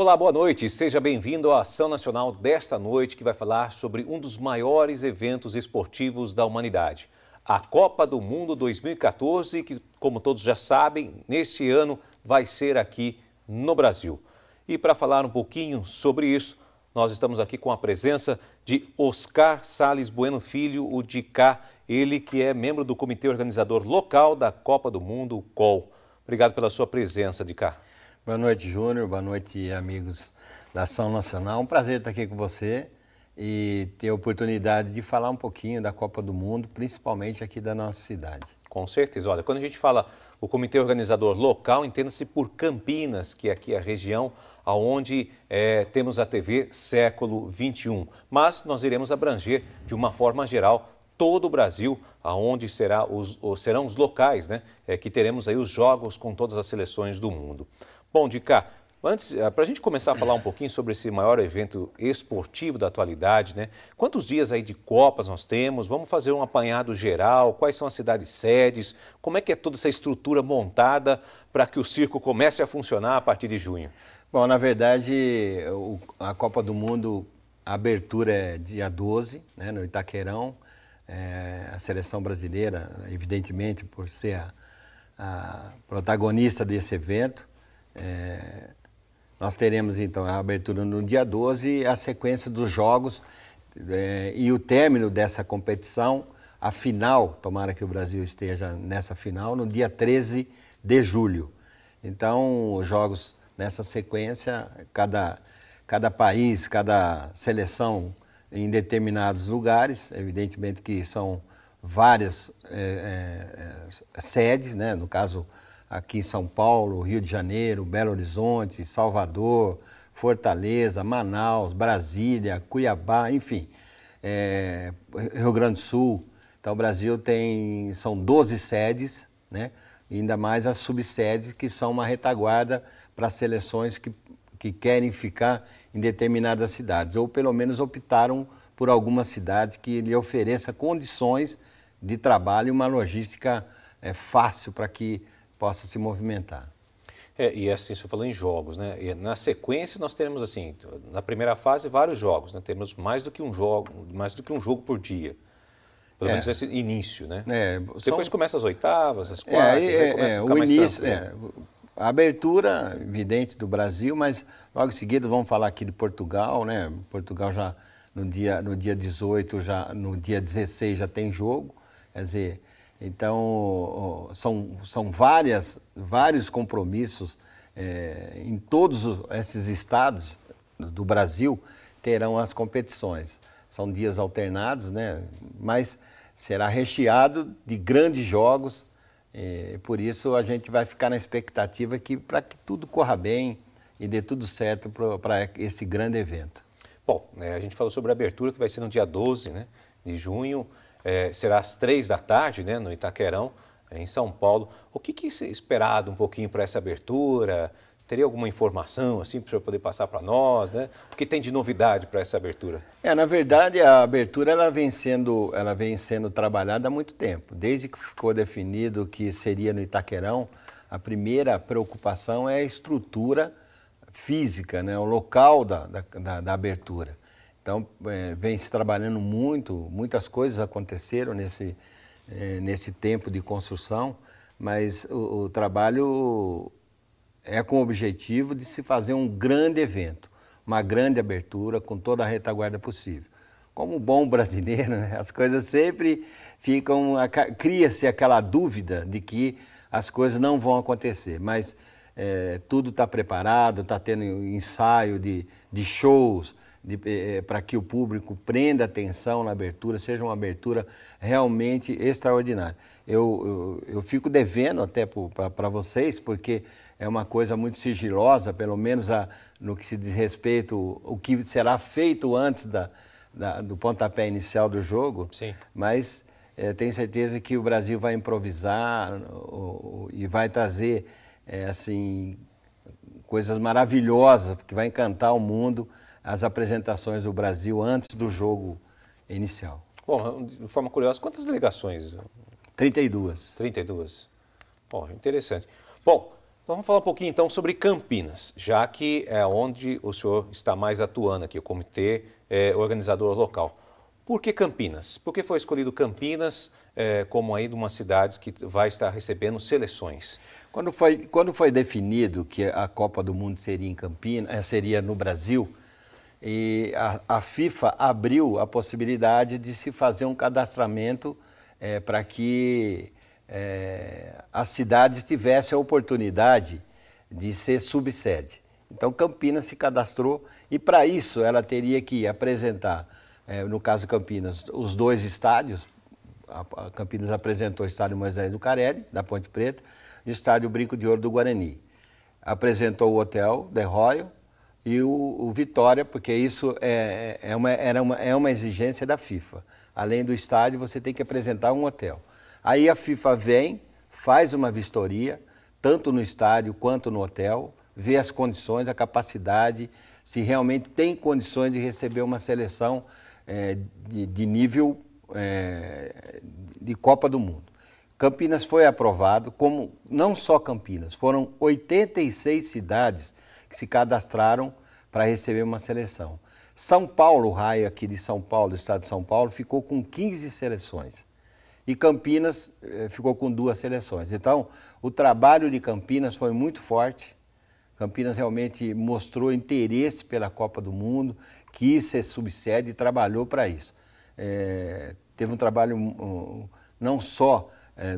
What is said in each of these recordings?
Olá, boa noite. Seja bem-vindo à Ação Nacional desta noite, que vai falar sobre um dos maiores eventos esportivos da humanidade. A Copa do Mundo 2014, que, como todos já sabem, neste ano vai ser aqui no Brasil. E para falar um pouquinho sobre isso, nós estamos aqui com a presença de Oscar Salles Bueno Filho, o Dicá, ele que é membro do Comitê Organizador Local da Copa do Mundo, o COL. Obrigado pela sua presença, Dicá. Boa noite, Júnior. Boa noite, amigos da Ação Nacional. Um prazer estar aqui com você e ter a oportunidade de falar um pouquinho da Copa do Mundo, principalmente aqui da nossa cidade. Com certeza. Olha, quando a gente fala o Comitê Organizador Local, entenda-se por Campinas, que aqui é a região onde temos a TV Século XXI. Mas nós iremos abranger, de uma forma geral, todo o Brasil, aonde serão os locais, né, que teremos aí os jogos com todas as seleções do mundo. Bom, Dicá, antes, para a gente começar a falar um pouquinho sobre esse maior evento esportivo da atualidade, né? Quantos dias aí de Copas nós temos? Vamos fazer um apanhado geral, quais são as cidades sedes, como é que é toda essa estrutura montada para que o circo comece a funcionar a partir de junho? Bom, na verdade, a Copa do Mundo, a abertura é dia 12, né, no Itaquerão. A seleção brasileira, evidentemente, por ser a protagonista desse evento, nós teremos então a abertura no dia 12 e a sequência dos jogos e o término dessa competição, a final, tomara que o Brasil esteja nessa final, no dia 13 de julho. Então, os jogos nessa sequência, cada país, cada seleção em determinados lugares, evidentemente que são várias sedes, né? No caso aqui em São Paulo, Rio de Janeiro, Belo Horizonte, Salvador, Fortaleza, Manaus, Brasília, Cuiabá, enfim, Rio Grande do Sul. Então o Brasil são 12 sedes, né? E ainda mais as subsedes, que são uma retaguarda para as seleções que querem ficar em determinadas cidades, ou pelo menos optaram por alguma cidade que lhe ofereça condições de trabalho e uma logística fácil para que possa se movimentar. E assim, você falou em jogos, né? E na sequência nós teremos assim, na primeira fase, vários jogos, né? Temos mais do que um jogo por dia. Pelo menos esse início, né? Depois começa as oitavas, as quartas, aí começa a ficar mais tranquilo. A abertura, evidente, do Brasil, mas logo em seguida vamos falar aqui de Portugal, né? Portugal já no dia 18, no dia 16 já tem jogo, quer dizer, então são vários compromissos em todos esses estados do Brasil terão as competições. São dias alternados, né? Mas será recheado de grandes jogos. Por isso a gente vai ficar na expectativa para que tudo corra bem e dê tudo certo para esse grande evento. Bom, a gente falou sobre a abertura, que vai ser no dia 12, né, de junho, será às 3 da tarde, né, no Itaquerão, em São Paulo. O que é esperado um pouquinho para essa abertura? Teria alguma informação assim para o senhor poder passar para nós, né? O que tem de novidade para essa abertura? Na verdade, a abertura ela vem sendo trabalhada há muito tempo. Desde que ficou definido que seria no Itaquerão, a primeira preocupação é a estrutura física, né? O local da abertura. Então, vem se trabalhando muitas coisas aconteceram nesse tempo de construção, mas o trabalho é com o objetivo de se fazer um grande evento, uma grande abertura com toda a retaguarda possível. Como bom brasileiro, né, as coisas sempre cria-se aquela dúvida de que as coisas não vão acontecer, mas tudo está preparado, está tendo ensaio de shows, para que o público prenda atenção na abertura, seja uma abertura realmente extraordinária. Eu fico devendo até para vocês, porque é uma coisa muito sigilosa, pelo menos no que se diz respeito o que será feito antes do pontapé inicial do jogo. Sim. Mas tenho certeza que o Brasil vai improvisar e vai trazer assim, coisas maravilhosas, que vai encantar o mundo, as apresentações do Brasil antes do jogo inicial. Bom, de forma curiosa, quantas delegações? 32. 32. Bom, interessante. Bom, Então, vamos falar um pouquinho então sobre Campinas, já que é onde o senhor está mais atuando aqui, o comitê organizador local. Por que Campinas? Por que foi escolhido Campinas como aí de uma cidade que vai estar recebendo seleções? Quando foi definido que a Copa do Mundo seria em Campinas, seria no Brasil, e a FIFA abriu a possibilidade de se fazer um cadastramento para que as cidades tivessem a oportunidade de ser subsede. Então, Campinas se cadastrou e, para isso, ela teria que apresentar, no caso Campinas, os 2 estádios. A Campinas apresentou o estádio Moisés do Carelli, da Ponte Preta, e o estádio Brinco de Ouro do Guarani. Apresentou o hotel The Royal e o Vitória, porque isso é uma exigência da FIFA. Além do estádio, você tem que apresentar um hotel. Aí a FIFA vem, faz uma vistoria, tanto no estádio quanto no hotel, vê as condições, a capacidade, se realmente tem condições de receber uma seleção de nível de Copa do Mundo. Campinas foi aprovado, como não só Campinas, foram 86 cidades que se cadastraram para receber uma seleção. São Paulo, o raio aqui de São Paulo, do estado de São Paulo, ficou com 15 seleções. E Campinas ficou com 2 seleções. Então, o trabalho de Campinas foi muito forte. Campinas realmente mostrou interesse pela Copa do Mundo, quis ser subsede e trabalhou para isso. Teve um trabalho não só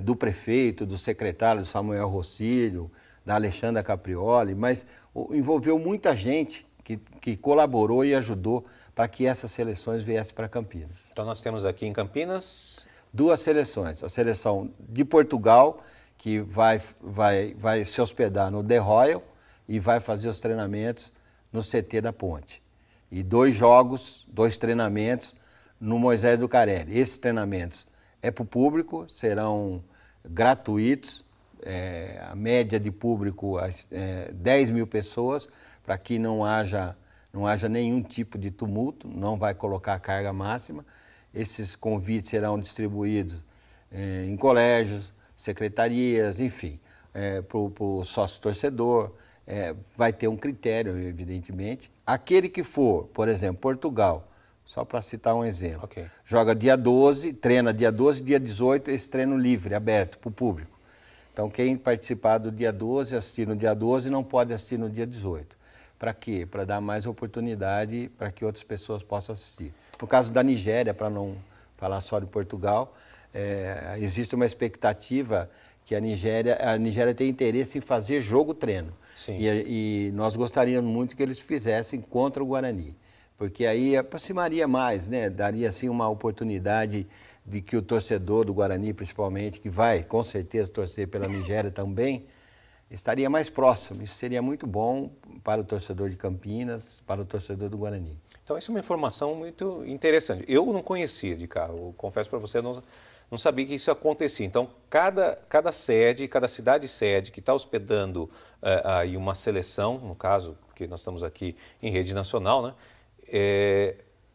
do prefeito, do secretário do Samuel Rossilho, da Alexandra Caprioli, mas envolveu muita gente que colaborou e ajudou para que essas seleções viessem para Campinas. Então nós temos aqui em Campinas 2 seleções. A seleção de Portugal, que vai se hospedar no The Royal e vai fazer os treinamentos no CT da Ponte. E 2 jogos, 2 treinamentos no Moisés do Carelli. Esses treinamentos para o público, serão gratuitos, a média de público 10 mil pessoas, para que não haja nenhum tipo de tumulto, não vai colocar carga máxima. Esses convites serão distribuídos em colégios, secretarias, enfim, para o sócio-torcedor. Vai ter um critério, evidentemente. Aquele que for, por exemplo, Portugal, só para citar um exemplo, okay. Joga dia 12, treina dia 12, dia 18, esse treino livre, aberto para o público. Então, quem participar do dia 12, assistir no dia 12, não pode assistir no dia 18. Para quê? Para dar mais oportunidade para que outras pessoas possam assistir. No caso da Nigéria, para não falar só de Portugal, existe uma expectativa que a Nigéria tem interesse em fazer jogo-treino. E nós gostaríamos muito que eles fizessem contra o Guarani, porque aí aproximaria mais, né? Daria assim uma oportunidade de que o torcedor do Guarani, principalmente, que vai com certeza torcer pela Nigéria também, estaria mais próximo. Isso seria muito bom para o torcedor de Campinas, para o torcedor do Guarani. Então, isso é uma informação muito interessante. Eu não conhecia de cá, eu confesso para você, não sabia que isso acontecia. Então, cada sede, cada cidade-sede que está hospedando aí uma seleção, no caso, porque nós estamos aqui em rede nacional, né?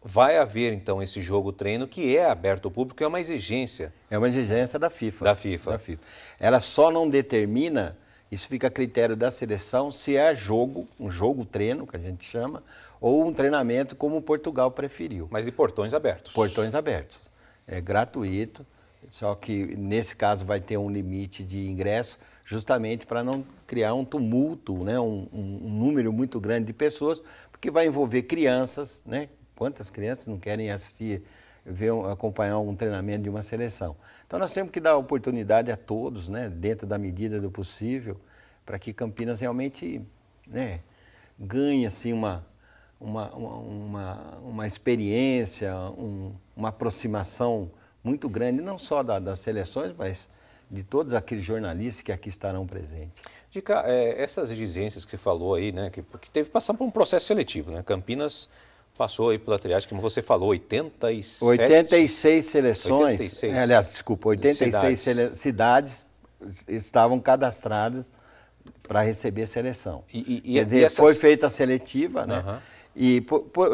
Vai haver, então, esse jogo-treino que é aberto ao público, é uma exigência. É uma exigência da FIFA. Da FIFA. Ela só não determina, isso fica a critério da seleção, se é um jogo-treino, que a gente chama, ou um treinamento como Portugal preferiu. Mas e portões abertos? Portões abertos. É gratuito, só que nesse caso vai ter um limite de ingresso, justamente para não criar um tumulto, né? um número muito grande de pessoas, porque vai envolver crianças, né? Quantas crianças não querem assistir, acompanhar um treinamento de uma seleção? Então nós temos que dar oportunidade a todos, né? Dentro da medida do possível, para que Campinas realmente, né? Ganhe assim, uma experiência, uma aproximação muito grande, não só das seleções, mas de todos aqueles jornalistas que aqui estarão presentes. Dica, essas exigências que você falou aí, né, que teve que passar por um processo seletivo, né? Campinas passou aí pela triagem, como você falou, 86 seleções, 86 cidades estavam cadastradas para receber seleção. Foi feita a seletiva, né? Uhum. E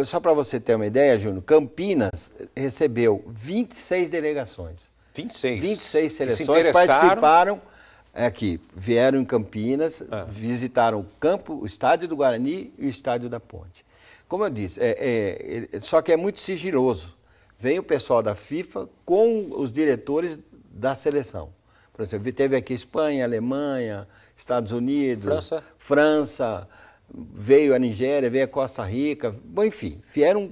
só para você ter uma ideia, Júnior, Campinas recebeu 26 delegações. 26? 26 seleções participaram É aqui, vieram em Campinas, visitaram o campo, o estádio do Guarani e o estádio da Ponte. Como eu disse, só que é muito sigiloso. Vem o pessoal da FIFA com os diretores da seleção. Por exemplo, teve aqui Espanha, Alemanha, Estados Unidos, França, veio a Nigéria, veio a Costa Rica, bom, enfim, vieram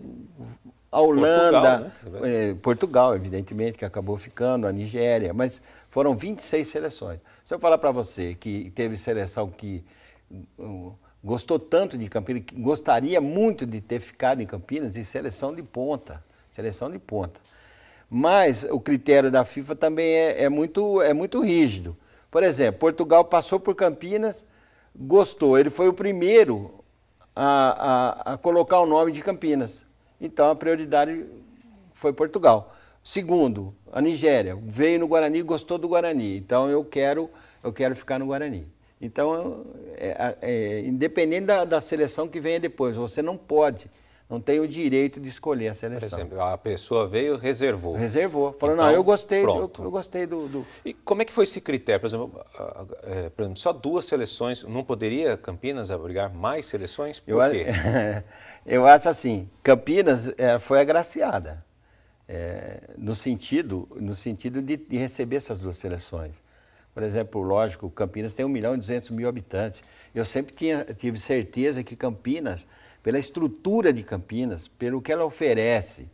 a Holanda, Portugal, né? Portugal, evidentemente, que acabou ficando, a Nigéria, mas foram 26 seleções. Se eu falar para você que teve seleção que gostou tanto de Campinas, que gostaria muito de ter ficado em Campinas, e seleção de ponta, seleção de ponta. Mas o critério da FIFA também é muito rígido. Por exemplo, Portugal passou por Campinas, gostou, ele foi o primeiro a colocar o nome de Campinas. Então a prioridade foi Portugal. Segundo, a Nigéria veio no Guarani, gostou do Guarani. Então eu quero ficar no Guarani. Então, independente da seleção que venha depois, você não tem o direito de escolher a seleção. Por exemplo, a pessoa veio, reservou. Reservou. Falou, então, não, eu gostei do... E como é que foi esse critério? Por exemplo, só 2 seleções, não poderia Campinas abrigar mais seleções? Por quê? Eu acho assim, Campinas foi agraciada, no sentido de receber essas 2 seleções. Por exemplo, lógico, Campinas tem 1.200.000 habitantes. Eu sempre tive certeza que Campinas, pela estrutura de Campinas, pelo que ela oferece,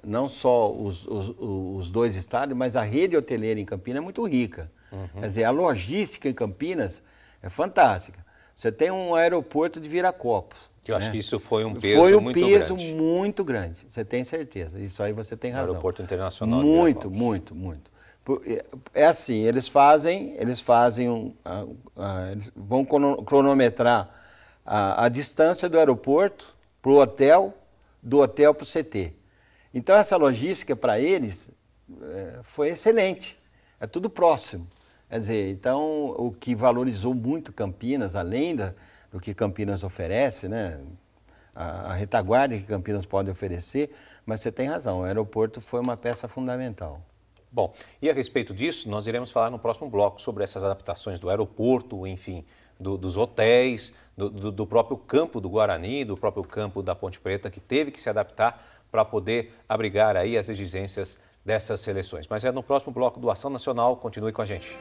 não só os 2 estádios, mas a rede hoteleira em Campinas é muito rica. Quer dizer, a logística em Campinas é fantástica. Você tem um aeroporto de Viracopos. Que eu acho que isso foi um peso muito grande. Foi um peso muito grande, você tem certeza. Isso aí você tem razão. Aeroporto Internacional de Viracopos. Muito. É assim, eles vão cronometrar a distância do aeroporto para o hotel, do hotel para o CT. Então essa logística para eles foi excelente, é tudo próximo. Quer dizer, então o que valorizou muito Campinas, além do que Campinas oferece, né? A retaguarda que Campinas pode oferecer, mas você tem razão, o aeroporto foi uma peça fundamental. Bom, e a respeito disso, nós iremos falar no próximo bloco sobre essas adaptações do aeroporto, enfim, dos hotéis, do próprio campo do Guarani, do próprio campo da Ponte Preta, que teve que se adaptar para poder abrigar aí as exigências dessas seleções. Mas é no próximo bloco do Ação Nacional, continue com a gente.